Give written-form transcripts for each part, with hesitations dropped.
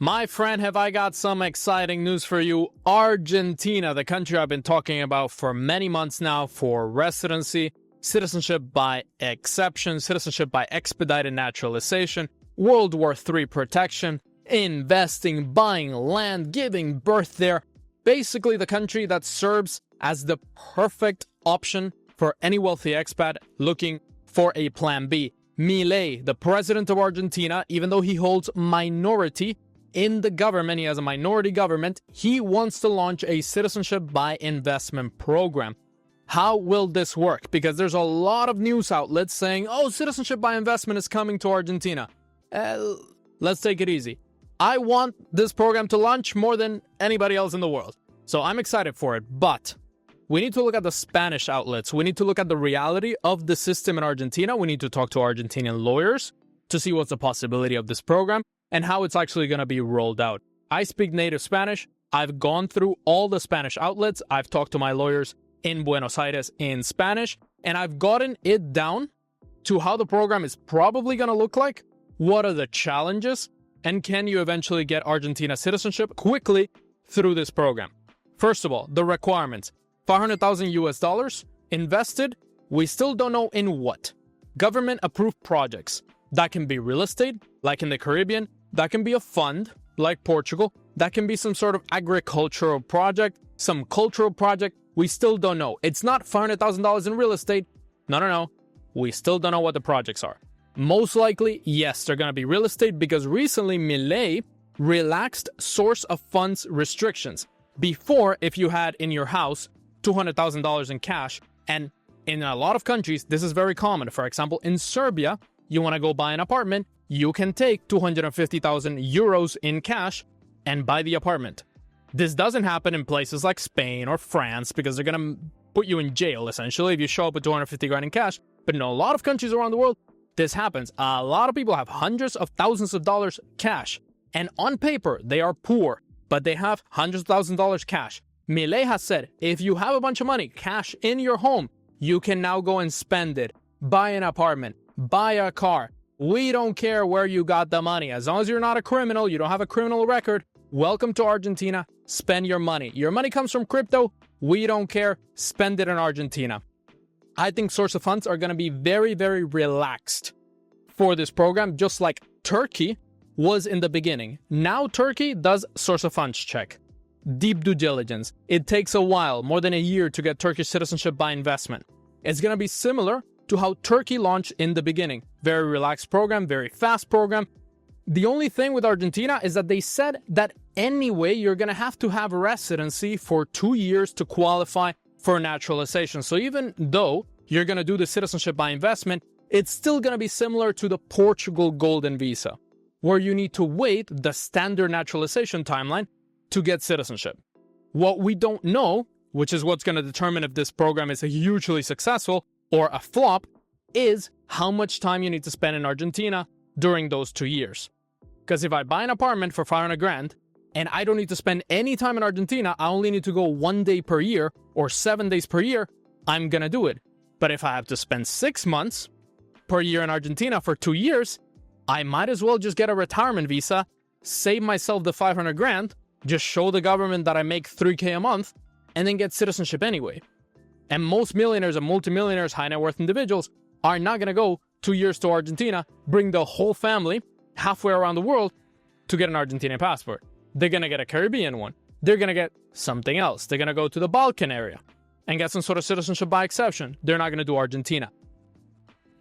My friend, have I got some exciting news for you. Argentina, the country I've been talking about for many months now for residency, citizenship by exception, citizenship by expedited naturalization, World War III protection, investing, buying land, giving birth there. Basically, the country that serves as the perfect option for any wealthy expat looking for a plan B. Milei, the president of Argentina, even though he holds minority in the government, he has a minority government, he wants to launch a citizenship by investment program. How will this work? Because there's a lot of news outlets saying, oh, citizenship by investment is coming to Argentina. Let's take it easy. I want this program to launch more than anybody else in the world. So I'm excited for it, but we need to look at the Spanish outlets. We need to look at the reality of the system in Argentina. We need to talk to Argentinian lawyers to see what's the possibility of this program and how it's actually going to be rolled out. I speak native Spanish. I've gone through all the Spanish outlets. I've talked to my lawyers in Buenos Aires in Spanish, and I've gotten it down to how the program is probably going to look like, what are the challenges, and can you eventually get Argentina citizenship quickly through this program. First of all, the requirements. $500,000 invested. We still don't know in what. Government approved projects. That can be real estate, like in the Caribbean. That can be a fund, like Portugal. That can be some sort of agricultural project, some cultural project. We still don't know. It's not $500,000 in real estate. No. We still don't know what the projects are. Most likely, yes, they're going to be real estate because recently Milei relaxed source of funds restrictions. Before, if you had in your house $200,000 in cash, and in a lot of countries, this is very common. For example, in Serbia, you want to go buy an apartment, you can take 250,000 euros in cash and buy the apartment. This doesn't happen in places like Spain or France because they're going to put you in jail, essentially, if you show up with 250 grand in cash. But in a lot of countries around the world, this happens. A lot of people have hundreds of thousands of dollars cash. And on paper, they are poor, but they have hundreds of thousands of dollars cash. Milei has said, if you have a bunch of money, cash in your home, you can now go and spend it. Buy an apartment, buy a car. We don't care where you got the money. As long as you're not a criminal, you don't have a criminal record, welcome to Argentina. Spend your money. Your money comes from crypto. We don't care. Spend it in Argentina. I think source of funds are going to be very, very relaxed for this program, just like Turkey was in the beginning. Now Turkey does source of funds check. Deep due diligence. It takes a while, more than a year, to get Turkish citizenship by investment. It's going to be similar to how Turkey launched in the beginning. Very relaxed program, very fast program. The only thing with Argentina is that they said that anyway, you're going to have residency for 2 years to qualify for naturalization. So even though you're going to do the citizenship by investment, it's still going to be similar to the Portugal Golden Visa, where you need to wait the standard naturalization timeline to get citizenship. What we don't know, which is what's going to determine if this program is hugely successful or a flop, is how much time you need to spend in Argentina during those 2 years. Because if I buy an apartment for 500 grand and I don't need to spend any time in Argentina, I only need to go 1 day per year or 7 days per year, I'm going to do it. But if I have to spend 6 months per year in Argentina for 2 years, I might as well just get a retirement visa, save myself the 500 grand, just show the government that I make 3K a month, and then get citizenship anyway. And most millionaires and multimillionaires, high net worth individuals, are not going to go 2 years to Argentina, bring the whole family halfway around the world to get an Argentinian passport. They're going to get a Caribbean one. They're going to get something else. They're going to go to the Balkan area and get some sort of citizenship by exception. They're not going to do Argentina.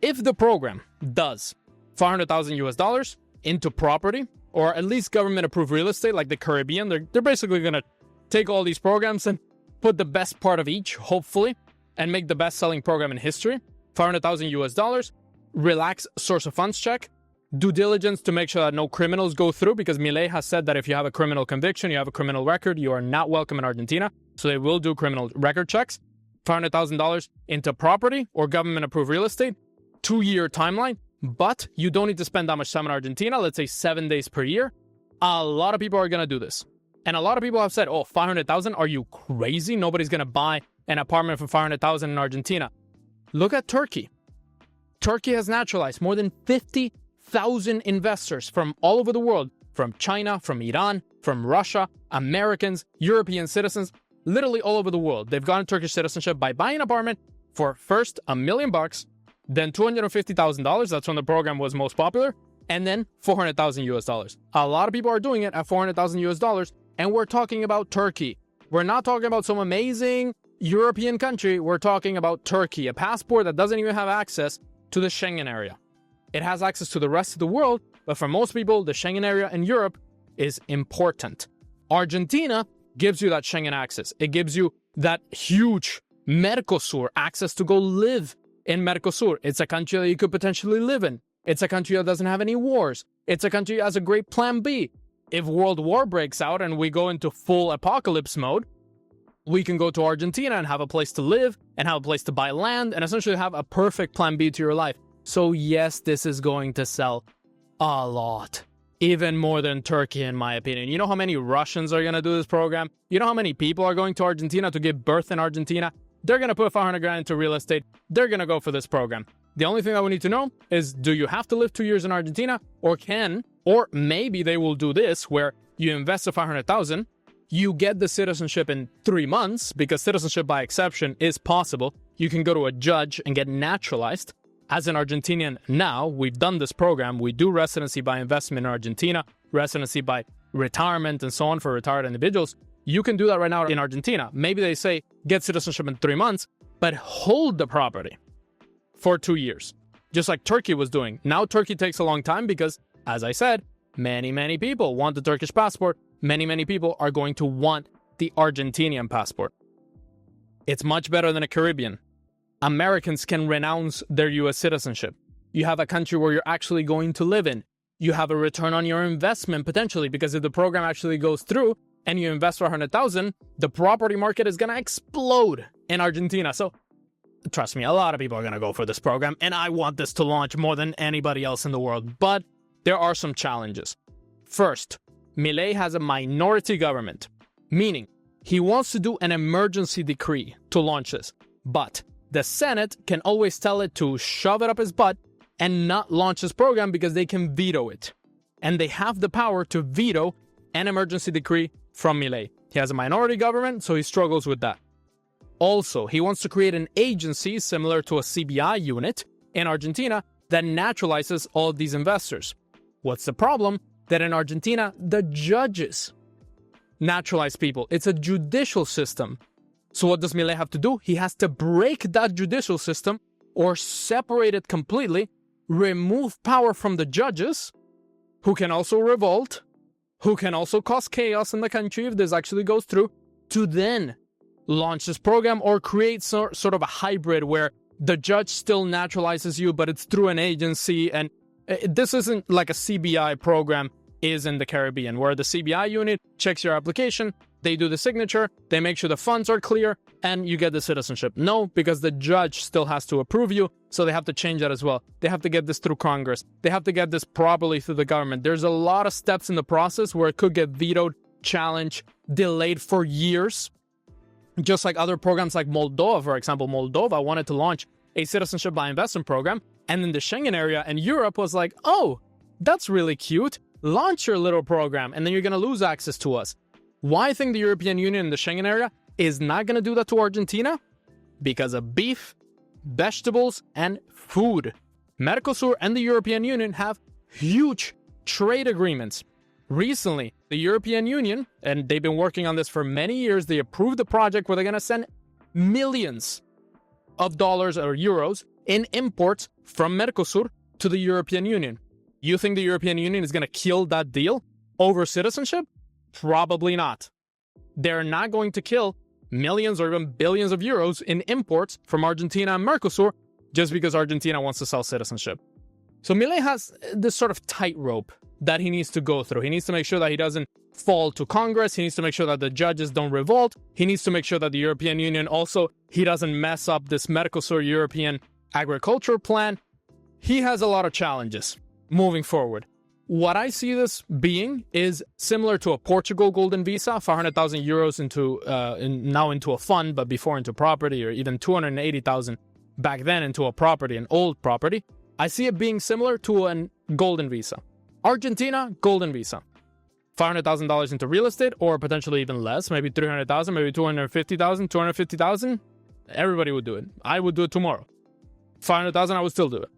If the program does $500,000 into property, or at least government-approved real estate like the Caribbean, they're basically going to take all these programs and put the best part of each, hopefully, and make the best-selling program in history. $500,000, relax source of funds check, due diligence to make sure that no criminals go through, because Milei has said that if you have a criminal conviction, you have a criminal record, you are not welcome in Argentina, so they will do criminal record checks. $500,000 into property or government-approved real estate, 2-year timeline, but you don't need to spend that much time in Argentina, let's say 7 days per year. A lot of people are going to do this. And a lot of people have said, oh, 500,000, are you crazy? Nobody's going to buy an apartment for 500,000 in Argentina. Look at Turkey. Turkey has naturalized more than 50,000 investors from all over the world from China, from Iran, from Russia, Americans, European citizens, literally all over the world. They've gotten Turkish citizenship by buying an apartment for first $1 million, then $250,000. That's when the program was most popular. And then 400,000 US dollars. A lot of people are doing it at 400,000 US dollars. And we're talking about Turkey. We're not talking about some amazing European country. We're talking about Turkey, a passport that doesn't even have access to the Schengen area. It has access to the rest of the world, but for most people, the Schengen area in Europe is important. Argentina gives you that Schengen access. It gives you that huge Mercosur access to go live in Mercosur. It's a country that you could potentially live in. It's a country that doesn't have any wars. It's a country that has a great plan B. If World War breaks out and we go into full apocalypse mode, we can go to Argentina and have a place to live and have a place to buy land and essentially have a perfect plan B to your life. So yes, this is going to sell a lot. Even more than Turkey, in my opinion. You know how many Russians are going to do this program? You know how many people are going to Argentina to give birth in Argentina? They're going to put 500 grand into real estate. They're going to go for this program. The only thing that we need to know is, do you have to live 2 years in Argentina, or maybe they will do this where you invest the 500,000, you get the citizenship in 3 months, because citizenship by exception is possible. You can go to a judge and get naturalized. As an Argentinian now, we've done this program. We do residency by investment in Argentina, residency by retirement and so on for retired individuals. You can do that right now in Argentina. Maybe they say get citizenship in 3 months, but hold the property for 2 years, just like Turkey was doing. Now Turkey takes a long time because, as I said, many people want the Turkish passport. Many people are going to want the Argentinian passport. It's much better than a Caribbean. Americans can renounce their US citizenship. You have a country where you're actually going to live in. You have a return on your investment potentially, because if the program actually goes through and you invest for 100,000, the property market is going to explode in Argentina. So trust me, a lot of people are going to go for this program, and I want this to launch more than anybody else in the world. But there are some challenges. First, Milei has a minority government, meaning he wants to do an emergency decree to launch this. But the Senate can always tell it to shove it up his butt and not launch this program because they can veto it. And they have the power to veto an emergency decree from Milei. He has a minority government, so he struggles with that. Also, he wants to create an agency similar to a CBI unit in Argentina that naturalizes all of these investors. What's the problem? That in Argentina, the judges naturalize people. It's a judicial system. So what does Milei have to do? He has to break that judicial system or separate it completely, remove power from the judges, who can also revolt, who can also cause chaos in the country if this actually goes through, to then launch this program or create sort of a hybrid where the judge still naturalizes you, but it's through an agency. And this isn't like a CBI program is in the Caribbean, where the CBI unit checks your application, they do the signature, they make sure the funds are clear, and you get the citizenship. No, because the judge still has to approve you, so they have to change that as well. They have to get this through Congress. They have to get this properly through the government. There's a lot of steps in the process where it could get vetoed, challenged, delayed for years. Just like other programs like Moldova, for example. Moldova wanted to launch a citizenship by investment program, and then the Schengen area and Europe was like, oh, that's really cute. Launch your little program, and then you're going to lose access to us. Why I think the European Union and the Schengen area is not going to do that to Argentina? Because of beef, vegetables, and food. Mercosur and the European Union have huge trade agreements. Recently, the European Union, and they've been working on this for many years, they approved the project where they're going to send millions of dollars or euros in imports from Mercosur to the European Union. You think the European Union is going to kill that deal over citizenship? Probably not. They're not going to kill millions or even billions of euros in imports from Argentina and Mercosur just because Argentina wants to sell citizenship. So Milei has this sort of tightrope that he needs to go through. He needs to make sure that he doesn't fall to Congress. He needs to make sure that the judges don't revolt. He needs to make sure that the European Union also, he doesn't mess up this Mercosur European agriculture plan. He has a lot of challenges moving forward. What I see this being is similar to a Portugal golden visa, 500,000 euros now into a fund, but before into property, or even 280,000 back then into a property, an old property. I see it being similar to a golden visa. Argentina, golden visa. $500,000 into real estate, or potentially even less, maybe 300,000, maybe 250,000, 250,000. Everybody would do it. I would do it tomorrow. 500,000, I would still do it.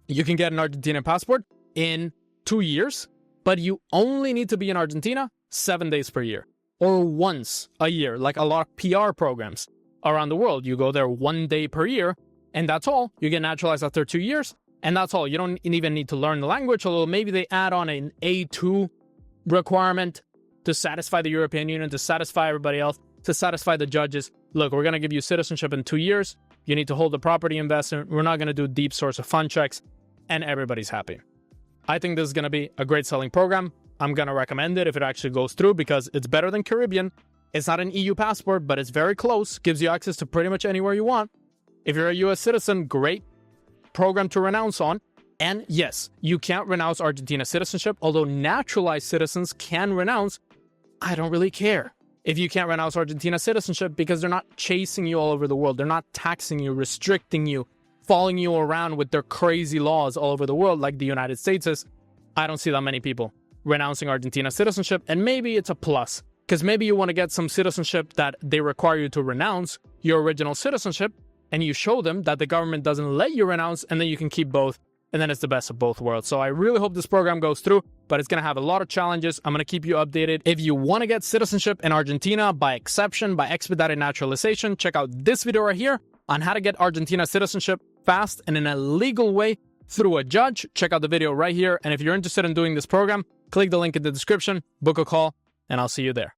You can get an Argentinian passport in 2 years, but you only need to be in Argentina 7 days per year, or once a year, like a lot of PR programs around the world. You go there 1 day per year, and that's all. You get naturalized after 2 years, and that's all. You don't even need to learn the language, although maybe they add on an A2 requirement to satisfy the European Union, to satisfy everybody else, to satisfy the judges. Look, we're going to give you citizenship in 2 years. You need to hold the property investment. We're not going to do deep source of fund checks, and everybody's happy. I think this is going to be a great selling program. I'm going to recommend it if it actually goes through, because it's better than Caribbean. It's not an EU passport, but it's very close. Gives you access to pretty much anywhere you want. If you're a US citizen, great program to renounce on. And yes, you can't renounce Argentina citizenship, although naturalized citizens can renounce. I don't really care if you can't renounce Argentina citizenship, because they're not chasing you all over the world. They're not taxing you, restricting you, following you around with their crazy laws all over the world like the United States is. I don't see that many people renouncing Argentina citizenship, and maybe it's a plus, because maybe you want to get some citizenship that they require you to renounce your original citizenship, and you show them that the government doesn't let you renounce, and then you can keep both, and then it's the best of both worlds. So I really hope this program goes through, but it's going to have a lot of challenges. I'm going to keep you updated. If you want to get citizenship in Argentina by exception, by expedited naturalization, check out this video right here on how to get Argentina citizenship fast and in a legal way through a judge. Check out the video right here. And if you're interested in doing this program, click the link in the description, book a call, and I'll see you there.